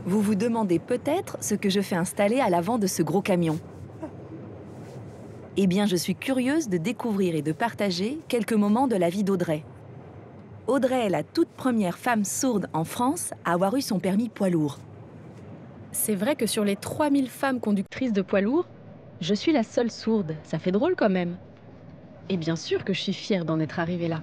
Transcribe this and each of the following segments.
Vous vous demandez peut-être ce que je fais installer à l'avant de ce gros camion. Eh bien, je suis curieuse de découvrir et de partager quelques moments de la vie d'Audrey. Audrey est la toute première femme sourde en France à avoir eu son permis poids lourd. C'est vrai que sur les 3000 femmes conductrices de poids lourds, je suis la seule sourde. Ça fait drôle quand même. Et bien sûr que je suis fière d'en être arrivée là.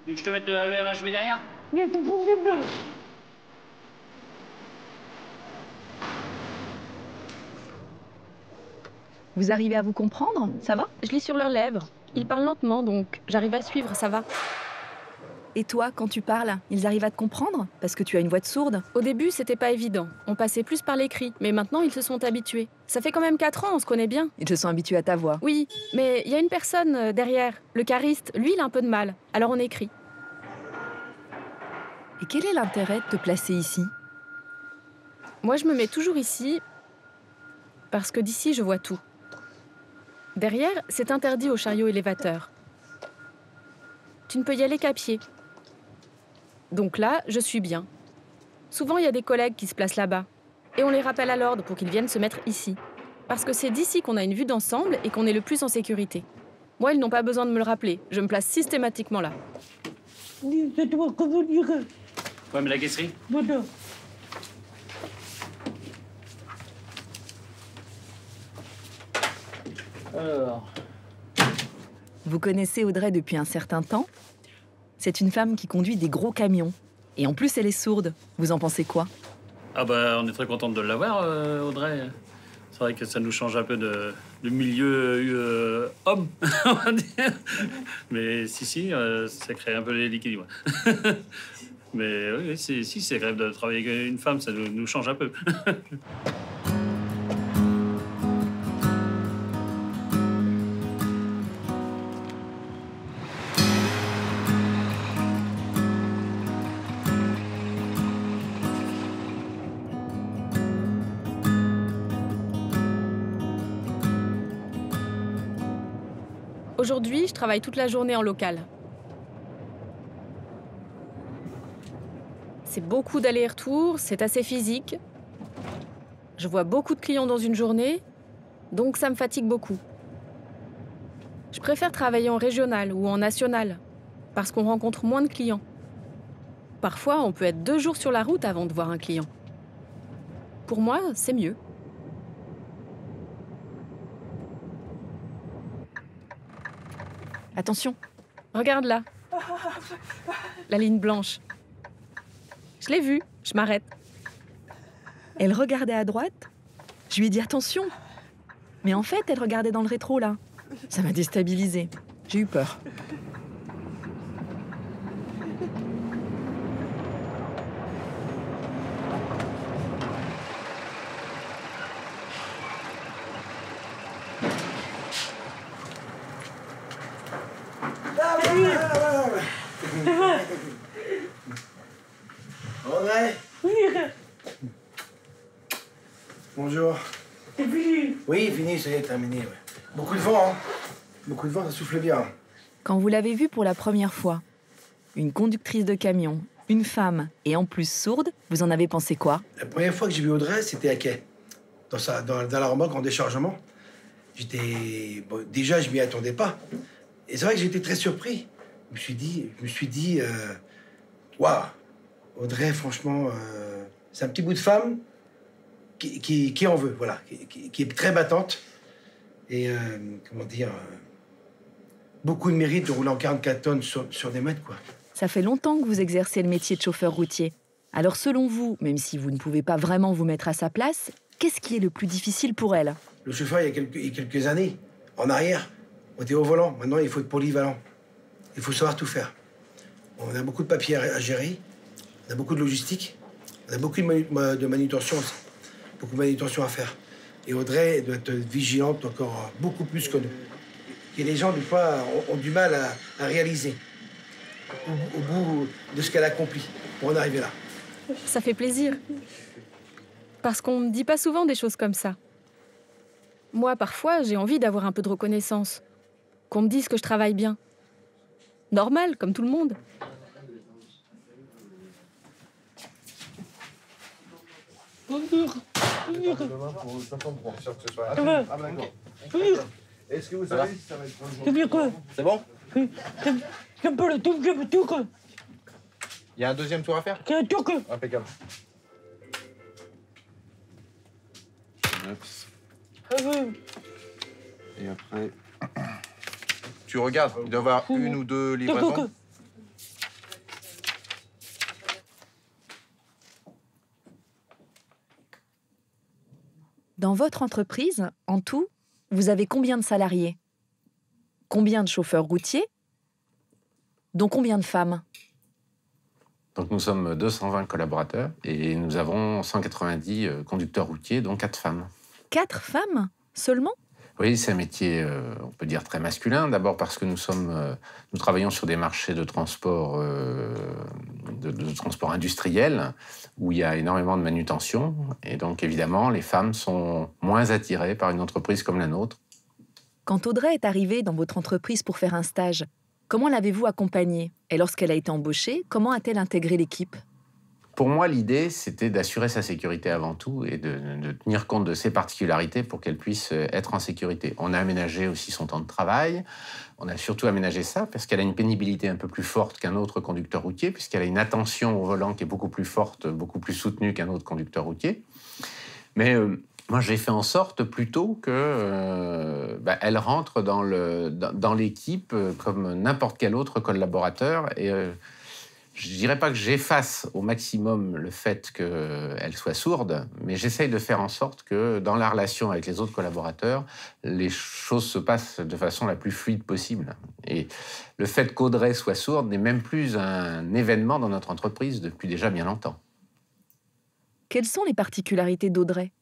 Je te mette le HV derrière. Vous arrivez à vous comprendre? Ça va? Je lis sur leurs lèvres. Ils parlent lentement, donc j'arrive à suivre, ça va. Et toi, quand tu parles, ils arrivent à te comprendre? Parce que tu as une voix de sourde. Au début, c'était pas évident. On passait plus par l'écrit, mais maintenant, ils se sont habitués. Ça fait quand même 4 ans, on se connaît bien. Ils se sont habitués à ta voix. Oui, mais il y a une personne derrière. Le cariste, lui, il a un peu de mal. Alors on écrit. Et quel est l'intérêt de te placer ici? Moi, je me mets toujours ici parce que d'ici, je vois tout. Derrière, c'est interdit aux chariots élévateurs. Tu ne peux y aller qu'à pied. Donc là, je suis bien. Souvent, il y a des collègues qui se placent là-bas. Et on les rappelle à l'ordre pour qu'ils viennent se mettre ici. Parce que c'est d'ici qu'on a une vue d'ensemble et qu'on est le plus en sécurité. Moi, ils n'ont pas besoin de me le rappeler. Je me place systématiquement là. Ouais, mais la caisserie. Alors. Vous connaissez Audrey depuis un certain temps? C'est une femme qui conduit des gros camions. Et en plus, elle est sourde. Vous en pensez quoi? Ah bah, on est très contente de l'avoir, Audrey. C'est vrai que ça nous change un peu de milieu homme, on va dire. Mais si, ça crée un peu l'équilibre. Mais oui, c'est grave de travailler avec une femme, ça nous change un peu. Aujourd'hui, je travaille toute la journée en local. C'est beaucoup d'allers-retours, c'est assez physique. Je vois beaucoup de clients dans une journée, donc ça me fatigue beaucoup. Je préfère travailler en régional ou en national, parce qu'on rencontre moins de clients. Parfois, on peut être 2 jours sur la route avant de voir un client. Pour moi, c'est mieux. Attention. Regarde là. La ligne blanche. Je l'ai vue, je m'arrête. Elle regardait à droite. Je lui ai dit attention. Mais en fait, elle regardait dans le rétro, là. Ça m'a déstabilisée. J'ai eu peur. Audrey, Bonjour. C'est fini. Oui, fini, ça y est, terminé. Ouais. Beaucoup de vent, hein. Beaucoup de vent, ça souffle bien. Quand vous l'avez vue pour la première fois, une conductrice de camion, une femme et en plus sourde, vous en avez pensé quoi? La première fois que j'ai vu Audrey, c'était à quai. Dans la remorque en déchargement. Bon, déjà, je m'y attendais pas. Et c'est vrai que j'étais très surpris. Je me suis dit, waouh, Audrey, franchement, c'est un petit bout de femme qui en veut, voilà, qui est très battante. Et, comment dire, beaucoup de mérite de rouler en 44 tonnes sur des mètres, quoi. Ça fait longtemps que vous exercez le métier de chauffeur routier. Alors selon vous, même si vous ne pouvez pas vraiment vous mettre à sa place, qu'est-ce qui est le plus difficile pour elle? Le chauffeur, il y a quelques années, en arrière, on était au volant. Maintenant, il faut être polyvalent. Il faut savoir tout faire. On a beaucoup de papiers à gérer, on a beaucoup de logistique, on a beaucoup de manutention aussi. Beaucoup de manutention à faire. Et Audrey doit être vigilante encore beaucoup plus que nous. Et les gens, des fois, ont du mal à réaliser au bout de ce qu'elle accomplit pour en arriver là. Ça fait plaisir. Parce qu'on ne dit pas souvent des choses comme ça. Moi, parfois, j'ai envie d'avoir un peu de reconnaissance. Qu'on me dise que je travaille bien. Normal, comme tout le monde. Est-ce que vous savez si ça va être un jour? C'est bien quoi? C'est bon? J'aime pas le tour, j'aime tout quoi. Il y a un deuxième tour à faire? C'est un tour quoi. Impeccable. Et après... Tu regardes, il doit y avoir une ou deux livraisons. Dans votre entreprise, en tout, vous avez combien de salariés? Combien de chauffeurs routiers? Dont combien de femmes? Donc nous sommes 220 collaborateurs et nous avons 190 conducteurs routiers, dont 4 femmes. 4 femmes seulement? Oui, c'est un métier, on peut dire, très masculin. D'abord parce que nous travaillons sur des marchés de transport, de transport industriel, où il y a énormément de manutention. Et donc, évidemment, les femmes sont moins attirées par une entreprise comme la nôtre. Quand Audrey est arrivée dans votre entreprise pour faire un stage, comment l'avez-vous accompagnée? Et lorsqu'elle a été embauchée, comment a-t-elle intégré l'équipe? Pour moi, l'idée, c'était d'assurer sa sécurité avant tout et de tenir compte de ses particularités pour qu'elle puisse être en sécurité. On a aménagé aussi son temps de travail. On a surtout aménagé ça parce qu'elle a une pénibilité un peu plus forte qu'un autre conducteur routier, puisqu'elle a une attention au volant qui est beaucoup plus forte, beaucoup plus soutenue qu'un autre conducteur routier. Mais moi, j'ai fait en sorte plutôt qu'elle rentre dans l'équipe comme n'importe quel autre collaborateur. Et je ne dirais pas que j'efface au maximum le fait qu'elle soit sourde, mais j'essaye de faire en sorte que dans la relation avec les autres collaborateurs, les choses se passent de façon la plus fluide possible. Et le fait qu'Audrey soit sourde n'est même plus un événement dans notre entreprise depuis déjà bien longtemps. Quelles sont les particularités d'Audrey?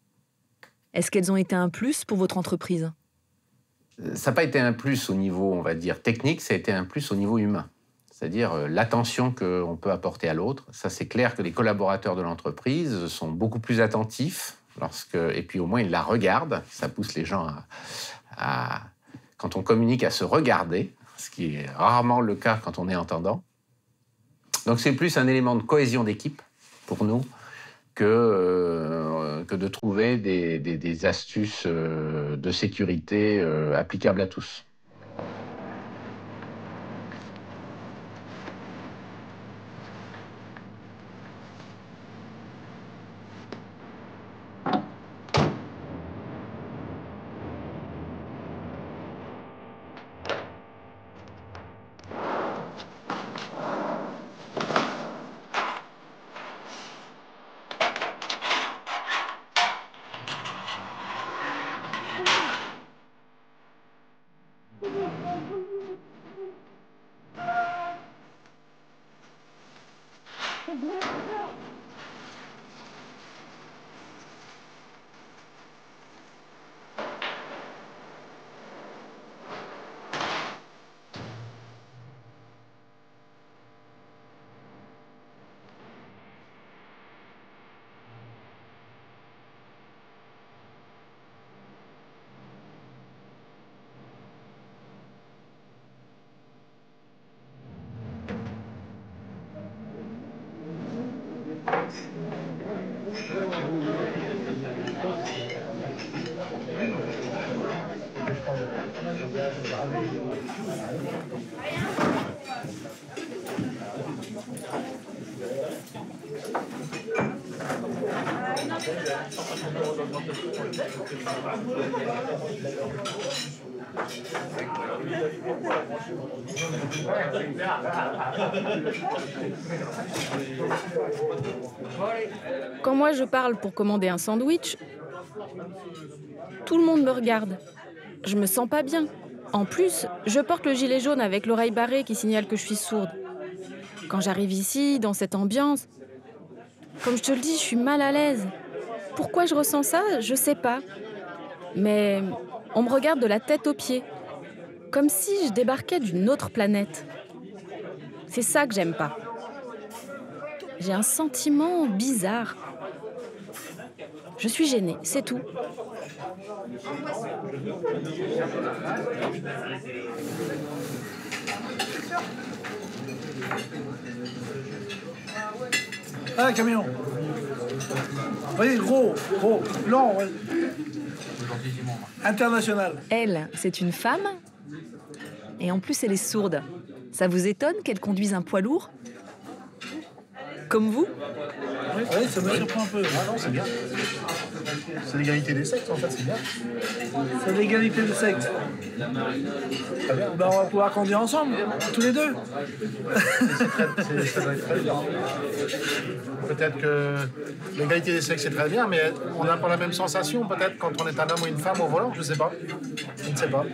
Est-ce qu'elles ont été un plus pour votre entreprise? Ça n'a pas été un plus au niveau, on va dire, technique, ça a été un plus au niveau humain. C'est-à-dire l'attention qu'on peut apporter à l'autre. Ça, c'est clair que les collaborateurs de l'entreprise sont beaucoup plus attentifs, et puis au moins ils la regardent. Ça pousse les gens quand on communique, à se regarder, ce qui est rarement le cas quand on est entendant. Donc c'est plus un élément de cohésion d'équipe pour nous que de trouver des astuces de sécurité applicables à tous. Quand moi je parle pour commander un sandwich, tout le monde me regarde. Je me sens pas bien. En plus, je porte le gilet jaune avec l'oreille barrée qui signale que je suis sourde. Quand j'arrive ici, dans cette ambiance, comme je te le dis, je suis mal à l'aise. Pourquoi je ressens ça, je sais pas. Mais on me regarde de la tête aux pieds. Comme si je débarquais d'une autre planète. C'est ça que j'aime pas. J'ai un sentiment bizarre. Je suis gênée, c'est tout. Ah, camion. Oui, gros, long, ouais. International. Elle, c'est une femme. Et en plus, elle est sourde. Ça vous étonne qu'elle conduise un poids lourd? Comme vous? Oui, ça me surprend un peu. Ah non, c'est bien. C'est l'égalité des sexes, en fait, c'est bien. C'est l'égalité des sexes. Très bien. Ben, on va pouvoir conduire ensemble, tous les deux. Ça doit être très bien. Peut-être que l'égalité des sexes, c'est très bien, mais on n'a pas la même sensation, peut-être, quand on est un homme ou une femme au volant, je sais pas. Je ne sais pas.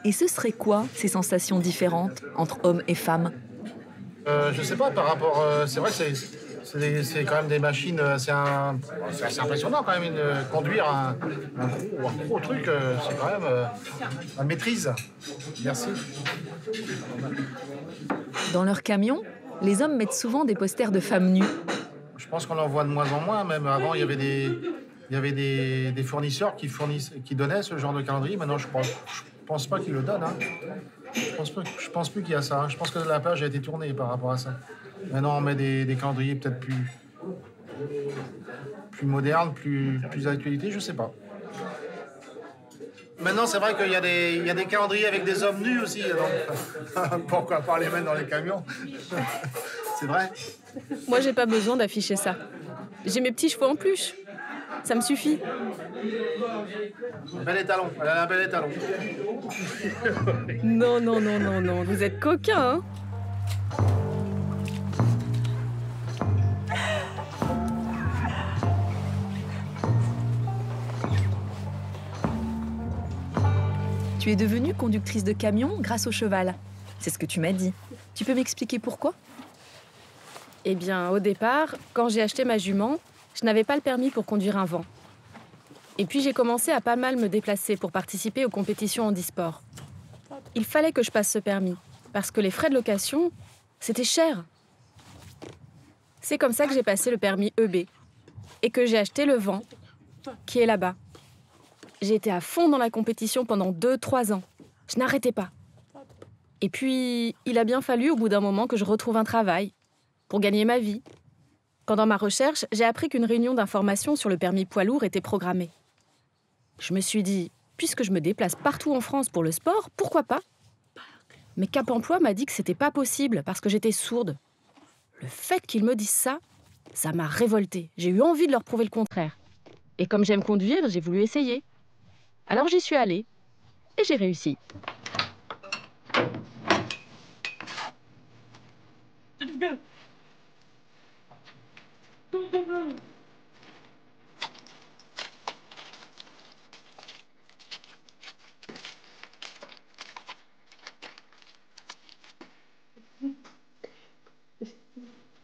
Et ce serait quoi, ces sensations différentes entre hommes et femmes? Je sais pas, par rapport... c'est vrai que c'est quand même des machines, c'est assez impressionnant quand même, conduire un gros truc, c'est quand même la maîtrise. Merci. Dans leur camion, les hommes mettent souvent des posters de femmes nues. Je pense qu'on en voit de moins en moins, même avant il y avait des fournisseurs qui donnaient ce genre de calendrier, maintenant je pense pas qu'ils le donnent. Hein. Je pense plus qu'il y a ça. Hein. Je pense que la page a été tournée par rapport à ça. Maintenant, on met des calendriers peut-être plus modernes, plus d'actualité, je sais pas. Maintenant, c'est vrai qu'il y a des calendriers avec des hommes nus aussi. Donc, pourquoi pas les mettre dans les camions? C'est vrai. Moi, j'ai pas besoin d'afficher ça. J'ai mes petits cheveux en plus. Ça me suffit. Bel étalon. Elle a un bel étalon. Non. Vous êtes coquins, hein? Tu es devenue conductrice de camion grâce au cheval. C'est ce que tu m'as dit. Tu peux m'expliquer pourquoi? Eh bien, au départ, quand j'ai acheté ma jument, je n'avais pas le permis pour conduire un vent. Et puis j'ai commencé à pas mal me déplacer pour participer aux compétitions handisport. Il fallait que je passe ce permis, parce que les frais de location, c'était cher. C'est comme ça que j'ai passé le permis EB, et que j'ai acheté le vent, qui est là-bas. J'ai été à fond dans la compétition pendant 2-3 ans. Je n'arrêtais pas. Et puis, il a bien fallu au bout d'un moment que je retrouve un travail, pour gagner ma vie. Pendant ma recherche, j'ai appris qu'une réunion d'information sur le permis poids lourd était programmée. Je me suis dit, puisque je me déplace partout en France pour le sport, pourquoi pas? Mais Cap Emploi m'a dit que c'était pas possible parce que j'étais sourde. Le fait qu'ils me disent ça, ça m'a révoltée. J'ai eu envie de leur prouver le contraire. Et comme j'aime conduire, j'ai voulu essayer. Alors j'y suis allée et j'ai réussi.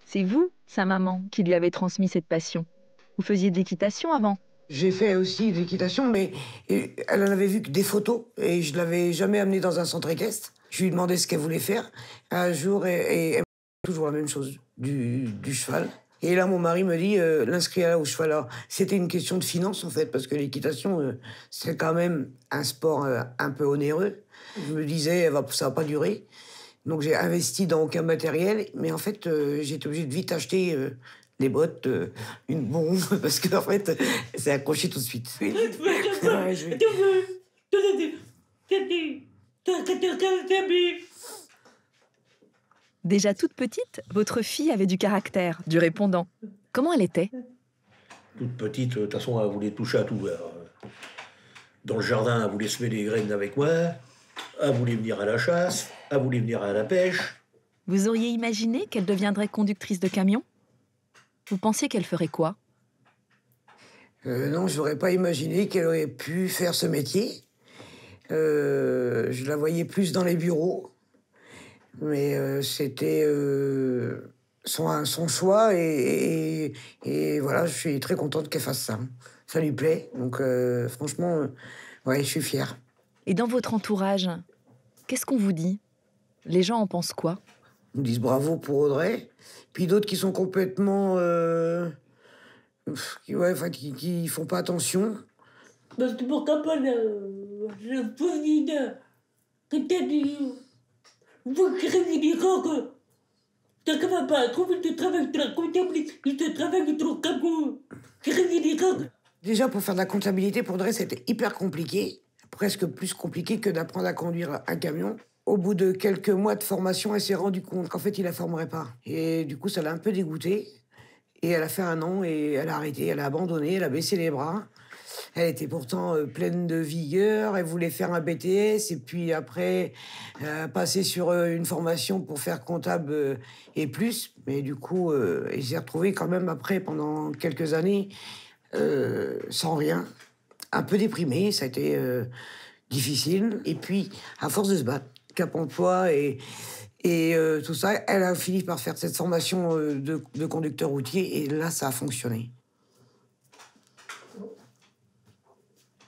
C'est vous, sa maman, qui lui avez transmis cette passion. Vous faisiez de l'équitation avant? J'ai fait aussi de l'équitation, mais elle en avait vu que des photos et je l'avais jamais amenée dans un centre équestre. Je lui demandais ce qu'elle voulait faire. Un jour, et elle m'a dit toujours la même chose, du cheval. Et là, mon mari me dit, l'inscrire au cheval. Alors, c'était une question de finance, en fait, parce que l'équitation, c'est quand même un sport un peu onéreux. Je me disais, ça va pas durer. Donc, j'ai investi dans aucun matériel, mais en fait, j'étais obligée de vite acheter des bottes, une bombe, parce qu'en fait, c'est accroché tout de suite. Ouais, Déjà toute petite, votre fille avait du caractère, du répondant. Comment elle était? Toute petite, de toute façon, elle voulait toucher à tout. Alors, dans le jardin, elle voulait semer des graines avec moi. Elle voulait venir à la chasse. Elle voulait venir à la pêche. Vous auriez imaginé qu'elle deviendrait conductrice de camion? Vous pensiez qu'elle ferait quoi? Non, j'aurais pas imaginé qu'elle aurait pu faire ce métier. Je la voyais plus dans les bureaux. Mais c'était son choix et voilà, je suis très contente qu'elle fasse ça. Ça lui plaît, donc franchement, ouais, je suis fière. Et dans votre entourage, qu'est-ce qu'on vous dit? Les gens en pensent quoi? Ils me disent bravo pour Audrey, puis d'autres qui sont complètement... qui font pas attention. Parce que pourquoi pas le président qui t'a dit... Vous qui réunirez que tu ne vas pas trouver du travail de la comptabilité, tu travailles dans le camion. Qui réunirez. Déjà, pour faire de la comptabilité, pour Audrey, c'était hyper compliqué. Presque plus compliqué que d'apprendre à conduire un camion. Au bout de quelques mois de formation, elle s'est rendue compte qu'en fait, il la formerait pas. Et du coup, ça l'a un peu dégoûtée. Et elle a fait 1 an et elle a arrêté, elle a abandonné, elle a baissé les bras. Elle était pourtant pleine de vigueur, elle voulait faire un BTS et puis après passer sur une formation pour faire comptable et plus. Mais du coup, elle s'est retrouvée quand même après, pendant quelques années, sans rien, un peu déprimée, ça a été difficile. Et puis, à force de se battre, Cap Emploi et tout ça, elle a fini par faire cette formation de conducteur routier et là, ça a fonctionné.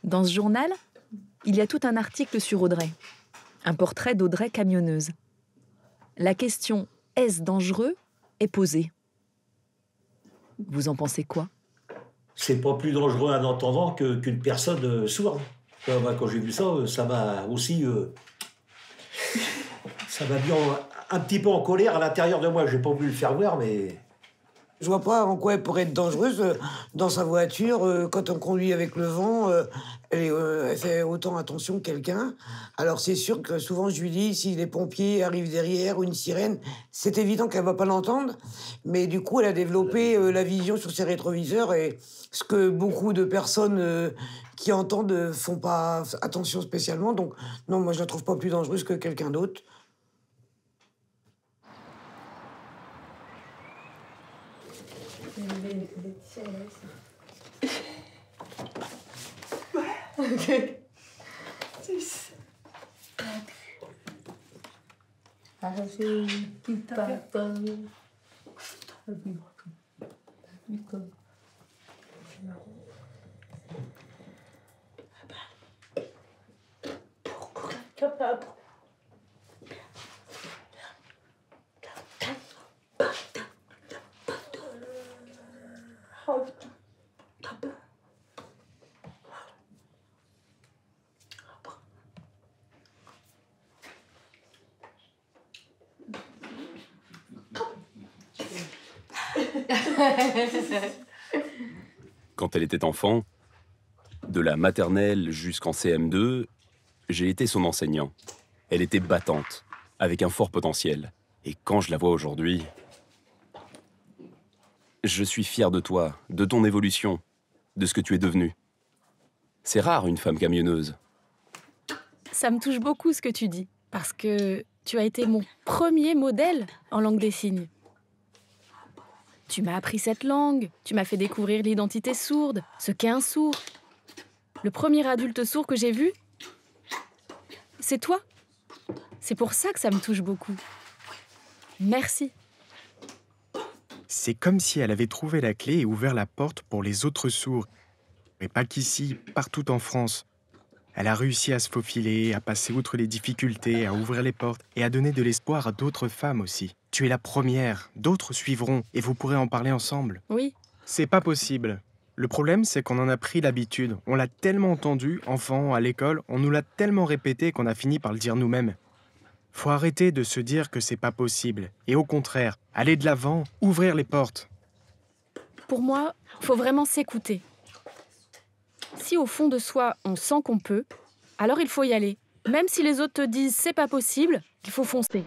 Dans ce journal, il y a tout un article sur Audrey. Un portrait d'Audrey camionneuse. La question « est-ce dangereux ?» est posée. Vous en pensez quoi? C'est pas plus dangereux un entendant qu'une personne sourde. Moi, quand j'ai vu ça, ça m'a aussi... ça m'a mis un petit peu en colère à l'intérieur de moi. J'ai pas voulu le faire voir, mais... Je vois pas en quoi elle pourrait être dangereuse dans sa voiture. Quand on conduit avec le vent, elle fait autant attention que quelqu'un. Alors c'est sûr que souvent je lui dis, si les pompiers arrivent derrière ou une sirène, c'est évident qu'elle va pas l'entendre. Mais du coup, elle a développé la vision sur ses rétroviseurs et ce que beaucoup de personnes qui entendent font pas attention spécialement. Donc non, moi je la trouve pas plus dangereuse que quelqu'un d'autre. Quand elle était enfant, de la maternelle jusqu'en CM2, j'ai été son enseignant. Elle était battante, avec un fort potentiel. Et quand je la vois aujourd'hui, je suis fier de toi, de ton évolution, de ce que tu es devenue. C'est rare une femme camionneuse. Ça me touche beaucoup ce que tu dis, parce que tu as été mon premier modèle en langue des signes. Tu m'as appris cette langue, tu m'as fait découvrir l'identité sourde, ce qu'est un sourd. Le premier adulte sourd que j'ai vu, c'est toi. C'est pour ça que ça me touche beaucoup. Merci. C'est comme si elle avait trouvé la clé et ouvert la porte pour les autres sourds. Mais pas qu'ici, partout en France. Elle a réussi à se faufiler, à passer outre les difficultés, à ouvrir les portes et à donner de l'espoir à d'autres femmes aussi. Tu es la première, d'autres suivront et vous pourrez en parler ensemble. Oui. C'est pas possible. Le problème, c'est qu'on en a pris l'habitude. On l'a tellement entendu, enfant, à l'école, on nous l'a tellement répété qu'on a fini par le dire nous-mêmes. Faut arrêter de se dire que c'est pas possible. Et au contraire, aller de l'avant, ouvrir les portes. Pour moi, faut vraiment s'écouter. Si au fond de soi, on sent qu'on peut, alors il faut y aller. Même si les autres te disent c'est pas possible, il faut foncer.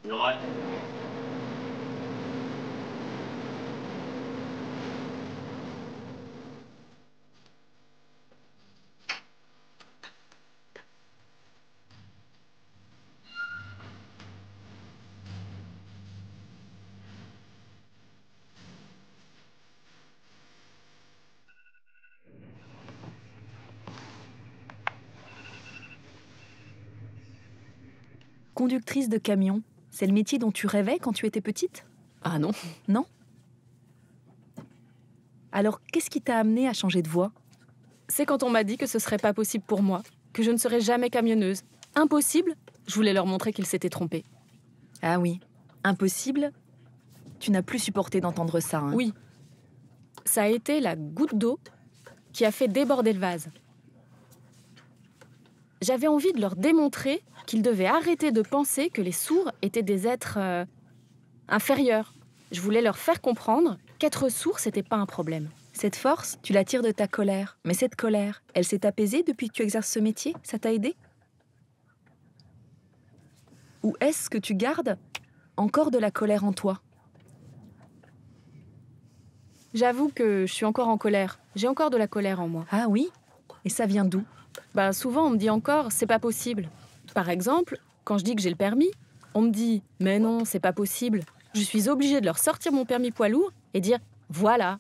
Ouais. Conductrice de camion, c'est le métier dont tu rêvais quand tu étais petite? Ah non. Non? Alors, qu'est-ce qui t'a amené à changer de voie? C'est quand on m'a dit que ce serait pas possible pour moi, que je ne serais jamais camionneuse. Impossible, je voulais leur montrer qu'ils s'étaient trompés. Ah oui, impossible. Tu n'as plus supporté d'entendre ça, hein? Oui. Ça a été la goutte d'eau qui a fait déborder le vase. J'avais envie de leur démontrer qu'ils devaient arrêter de penser que les sourds étaient des êtres inférieurs. Je voulais leur faire comprendre qu'être sourd, c'était pas un problème. Cette force, tu la tires de ta colère. Mais cette colère, elle s'est apaisée depuis que tu exerces ce métier? Ça t'a aidé? Ou est-ce que tu gardes encore de la colère en toi? J'avoue que je suis encore en colère. J'ai encore de la colère en moi. Ah oui? Et ça vient d'où? Bah souvent, on me dit encore, c'est pas possible. Par exemple, quand je dis que j'ai le permis, on me dit, mais non, c'est pas possible. Je suis obligée de leur sortir mon permis poids lourd et dire, voilà.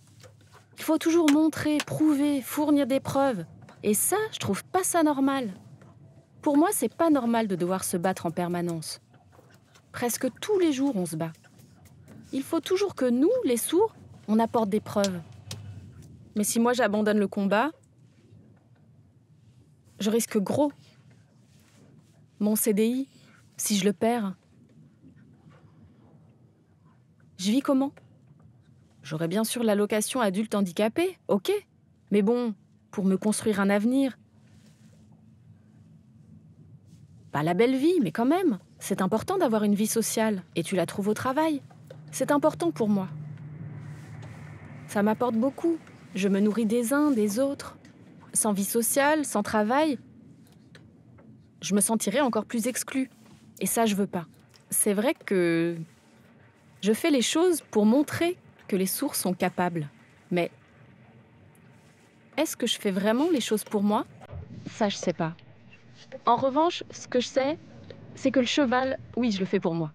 Il faut toujours montrer, prouver, fournir des preuves. Et ça, je trouve pas ça normal. Pour moi, c'est pas normal de devoir se battre en permanence. Presque tous les jours, on se bat. Il faut toujours que nous, les sourds, on apporte des preuves. Mais si moi j'abandonne le combat, je risque gros. Mon CDI, si je le perds, je vis comment? J'aurai bien sûr l'allocation adulte handicapé, ok. Mais bon, pour me construire un avenir. Pas la belle vie, mais quand même. C'est important d'avoir une vie sociale. Et tu la trouves au travail. C'est important pour moi. Ça m'apporte beaucoup. Je me nourris des uns, des autres. Sans vie sociale, sans travail, je me sentirais encore plus exclue. Et ça, je veux pas. C'est vrai que je fais les choses pour montrer que les sourds sont capables. Mais est-ce que je fais vraiment les choses pour moi? Ça, je sais pas. En revanche, ce que je sais, c'est que le cheval, oui, je le fais pour moi.